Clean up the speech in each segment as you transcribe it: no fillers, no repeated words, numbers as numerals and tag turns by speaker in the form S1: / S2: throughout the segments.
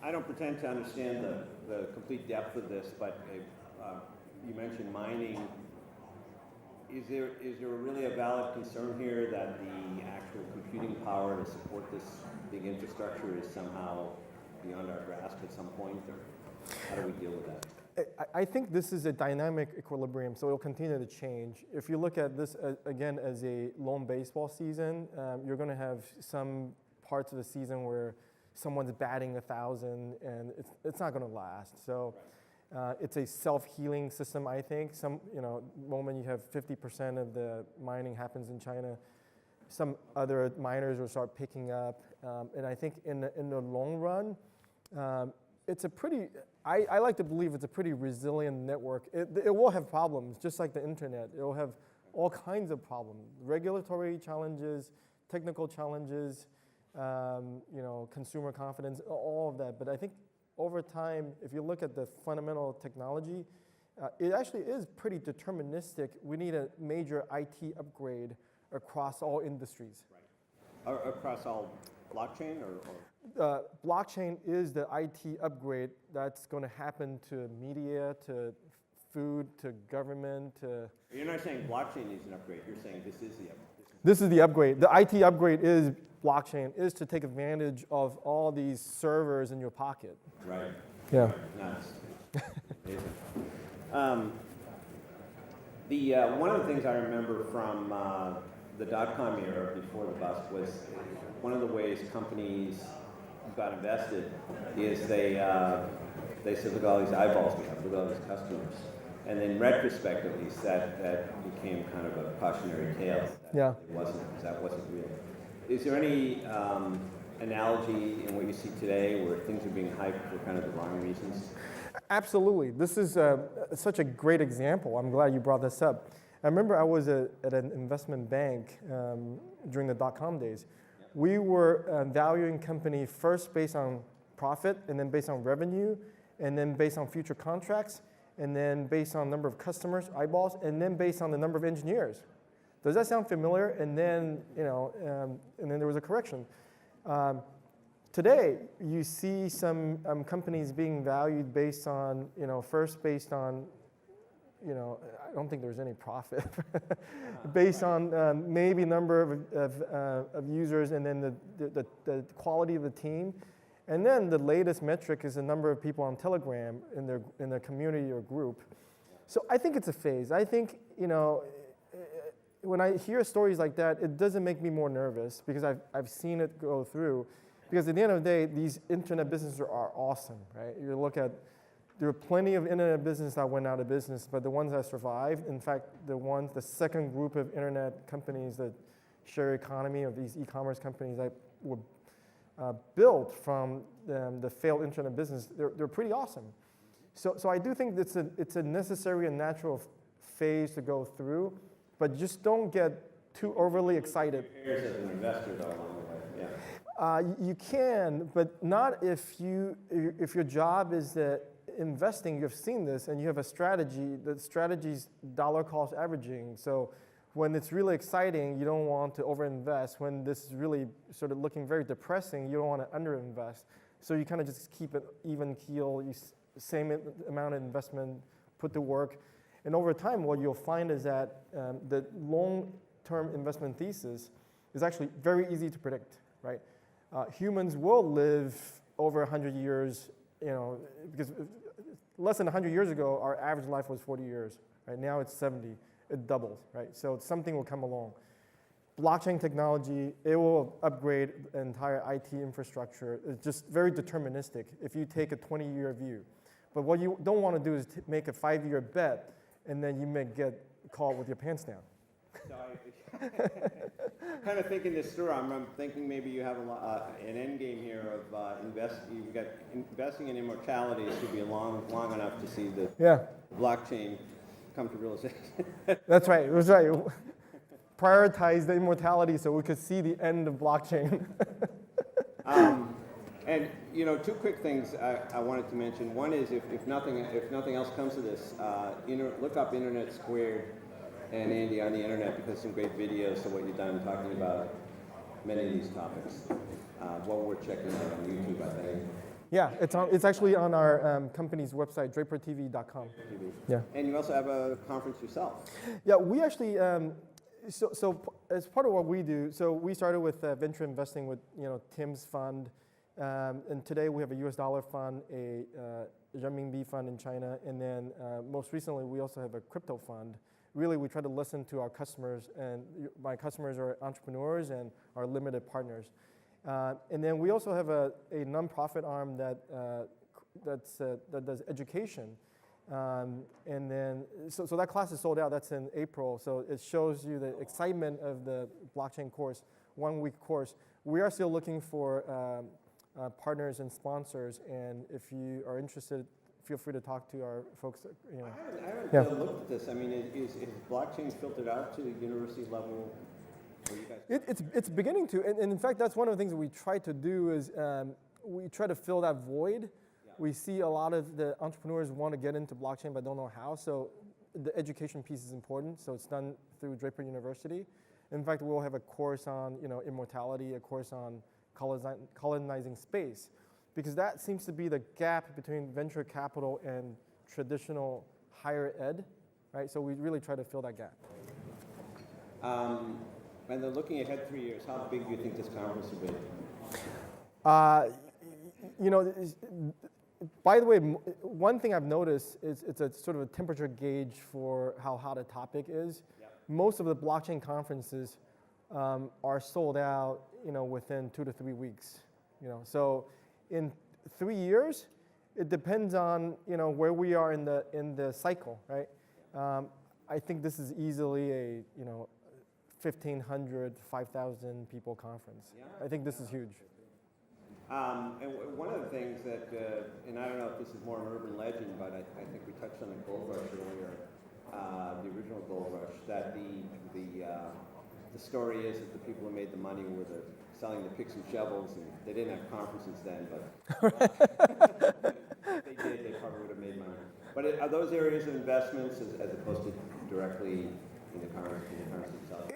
S1: I don't pretend to understand the complete depth of this, but you mentioned mining. Is there really a valid concern here that the actual computing power to support this big infrastructure is somehow beyond our grasp at some point, or how do we deal with that?
S2: I think this is a dynamic equilibrium, so it'll continue to change. If you look at this again as a lone baseball season, you're going to have some parts of the season where someone's batting 1,000, and it's not going to last. So it's a self-healing system, I think. Moment you have 50% of the mining happens in China, some other miners will start picking up, and I think in the long run, it's a pretty. I like to believe it's a pretty resilient network. It will have problems, just like the internet. It will have all kinds of problems: regulatory challenges, technical challenges, consumer confidence, all of that. But I think over time, if you look at the fundamental technology, it actually is pretty deterministic. We need a major IT upgrade across all industries.
S1: Right. Across all blockchain or?
S2: Blockchain is the IT upgrade that's going to happen to media, to food, to government.
S1: You're not saying blockchain needs an upgrade. You're saying this is the upgrade.
S2: This is the upgrade. The IT upgrade is blockchain, is to take advantage of all these servers in your pocket.
S1: Right.
S2: Yeah.
S1: Nice. One of the things I remember from the dot-com era before the bust was one of the ways companies got invested is they said, look at all these eyeballs we have, look at all these customers. And in retrospect, at least, that became kind of a cautionary tale.
S2: Yeah.
S1: That wasn't real. Is there any analogy in what you see today where things are being hyped for kind of the wrong reasons?
S2: Absolutely. This is such a great example. I'm glad you brought this up. I remember I was at an investment bank during the dot-com days. We were valuing company first based on profit, and then based on revenue, and then based on future contracts, and then based on number of customers, eyeballs, and then based on the number of engineers. Does that sound familiar? And then, and then there was a correction. Today, you see some companies being valued based on, first based on, I don't think there's any profit, based on maybe number of users, and then the quality of the team. And then the latest metric is the number of people on Telegram in their community or group. So I think it's a phase. I think, when I hear stories like that, it doesn't make me more nervous because I've seen it go through. Because at the end of the day, these internet businesses are awesome, right? You look at, there are plenty of internet businesses that went out of business, but the ones that survived, in fact, the second group of internet companies that share economy of these e-commerce companies that were built from the failed internet business, they're pretty awesome. So I do think it's a necessary and natural phase to go through, but just don't get too overly excited.
S1: As an investor, though, along the way. Yeah.
S2: You can, but not if your job is that investing. You've seen this, and you have a strategy. The strategy's dollar cost averaging. So when it's really exciting, you don't want to overinvest. When this is really sort of looking very depressing, you don't want to underinvest. So you kind of just keep it even keel. Same amount of investment put to work, and over time, what you'll find is that the long-term investment thesis is actually very easy to predict, right? Humans will live over 100 years, because less than 100 years ago, our average life was 40 years. Right now, it's 70. It doubles, right? So something will come along. Blockchain technology, it will upgrade the entire IT infrastructure. It's just very deterministic if you take a 20-year view. But what you don't want to do is make a 5-year bet, and then you may get caught with your pants down.
S1: Kind of thinking this through, I'm thinking maybe you have an end game here of you've got investing in immortality should be long enough to see the blockchain come to realization.
S2: That's right. Prioritize the immortality so we could see the end of blockchain.
S1: And two quick things I wanted to mention. One is if nothing else comes to this, look up Internet Squared and Andy on the internet, because some great videos of what you've done talking about many of these topics. Well worth checking out on YouTube, I think.
S2: Yeah, it's actually on our company's website, DraperTV.com. Yeah.
S1: And you also have a conference yourself.
S2: Yeah, we actually, so as part of what we do, so we started with venture investing with Tim's fund, and today we have a US dollar fund, a renminbi fund in China, and then most recently we also have a crypto fund. Really, we try to listen to our customers, and my customers are entrepreneurs and our limited partners. And then we also have a nonprofit arm that does education. And then, so that class is sold out, that's in April. So it shows you the excitement of the blockchain course, 1-week course. We are still looking for partners and sponsors, and if you are interested, feel free to talk to our folks.
S1: I haven't looked at this. I mean, is blockchain filtered out to the university level?
S2: It's beginning to, and in fact, that's one of the things that we try to do is we try to fill that void. Yeah. We see a lot of the entrepreneurs want to get into blockchain but don't know how, so the education piece is important, so it's done through Draper University. In fact, we'll have a course on immortality, a course on colonizing space, because that seems to be the gap between venture capital and traditional higher ed, right? So we really try to fill that gap.
S1: And then looking ahead 3 years, how big do you think this conference will be?
S2: By the way, one thing I've noticed is it's a sort of a temperature gauge for how hot a topic is. Yep. Most of the blockchain conferences are sold out, within 2 to 3 weeks. So in 3 years, it depends on where we are in the cycle, right? I think this is easily a 1,500, 5,000 people conference. Yeah. I think this is huge.
S1: And one of the things that, and I don't know if this is more an urban legend, but I think we touched on the gold rush earlier, the original gold rush, that the story is that the people who made the money were selling the picks and shovels, and they didn't have conferences then, but if they did, they probably would have made money. But are those areas of investments as opposed to directly in the currency itself?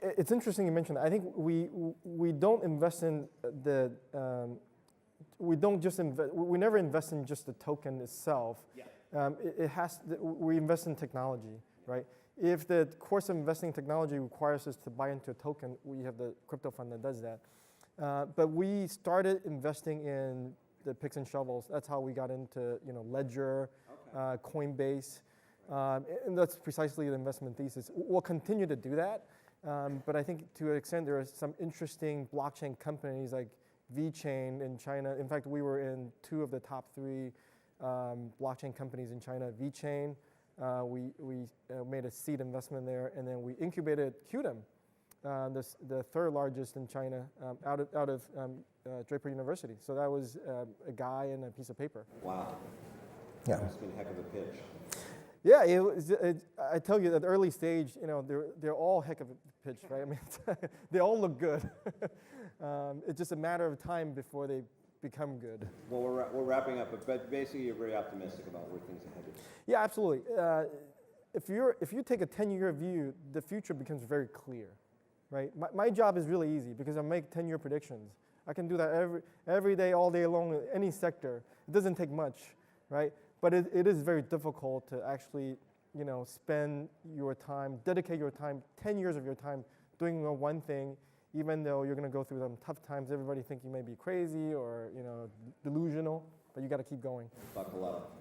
S2: It's interesting you mentioned that. I think we don't invest in we never invest in just the token itself. Yeah. We invest in technology, right? If the course of investing in technology requires us to buy into a token, we have the crypto fund that does that. But we started investing in the picks and shovels. That's how we got into Ledger, okay. Coinbase. And that's precisely the investment thesis. We'll continue to do that, but I think to an extent there are some interesting blockchain companies like VeChain in China. In fact, we were in 2 of the top 3 blockchain companies in China. VeChain, we made a seed investment there, and then we incubated Qdom, the 3rd largest in China, out of Draper University. So that was a guy and a piece of paper.
S1: Wow.
S2: Yeah.
S1: That's been a heck of a pitch.
S2: Yeah, I tell you, at the early stage, they're all heck of a pitch, right? I mean, they all look good. It's just a matter of time before they become good.
S1: Well, we're wrapping up, but basically you're very optimistic about where things are headed.
S2: Yeah, absolutely. If you take a 10-year view, the future becomes very clear, right? My job is really easy because I make 10-year predictions. I can do that every day, all day long, in any sector. It doesn't take much, right? But it is very difficult to actually, spend your time, dedicate your time, 10 years of your time doing one thing, even though you're going to go through some tough times. Everybody think you may be crazy or, delusional, but you got to keep going.
S1: Buckle up.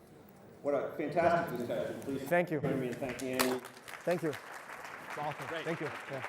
S1: What a fantastic discussion. Please
S2: thank you.
S1: Join me in thanking Andy.
S2: Thank you. It's awesome. Great. Thank you. Yeah.